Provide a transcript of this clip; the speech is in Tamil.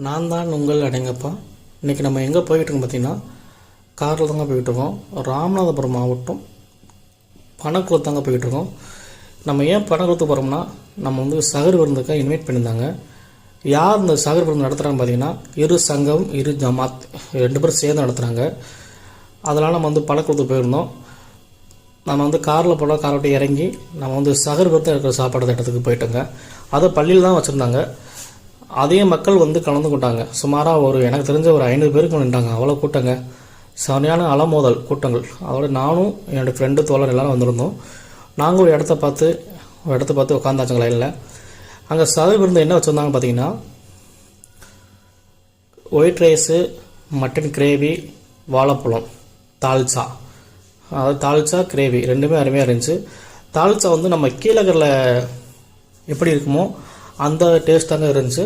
நான் தான் உங்கள் அடங்கப்பா. இன்றைக்கி நம்ம எங்கே போய்கிட்டுருக்கோம் பார்த்திங்கன்னா, காரில் தாங்க போய்கிட்டுருக்கோம். ராமநாதபுரம் மாவட்டம் பனக்குளத்து தாங்க போய்கிட்டுருக்கோம். நம்ம ஏன் பனக்குளத்து போகிறோம்னா, நம்ம சகர் விருந்துக்காக இன்வைட் பண்ணியிருந்தாங்க. யார் இந்த சகர் விருந்து நடத்துகிறாங்க பார்த்திங்கன்னா, இரு சங்கம் இரு ஜமாத் 2 பேரும் சேர்ந்து நடத்துகிறாங்க. அதனால் நம்ம பனக்குளத்துக்கு போயிருந்தோம். நம்ம காரில் போனால் காரை விட்டு இறங்கி நம்ம சகர் விருந்து இருக்கிற சாப்பாடு திட்டத்துக்கு போயிட்டோங்க. அதை பள்ளியில் தான் வச்சுருந்தாங்க. அதே மக்கள் கலந்து கொண்டாங்க. சுமாராக எனக்கு தெரிஞ்ச ஒரு 500 பேருக்கு நின்றாங்க. அவ்வளோ கூட்டங்க, சரியான அலமோதல் கூட்டங்கள். அதோட நானும் என்னோடய ஃப்ரெண்டு தோழர் எல்லோரும் வந்திருந்தோம். நாங்கள் ஒரு இடத்த பார்த்து உட்காந்தாச்சுங்க லைனில். அங்கே சகர் விருந்து என்ன வச்சுருந்தாங்க பார்த்தீங்கன்னா, ஒயிட் ரைஸு, மட்டன் கிரேவி, வாழைப்பழம், தால்ச்சா. அதாவது தால்ச்சா கிரேவி ரெண்டுமே அருமையாக இருந்துச்சு. தால்ச்சா நம்ம கீழகரில் எப்படி இருக்குமோ அந்த டேஸ்ட்டாக இருந்துச்சு.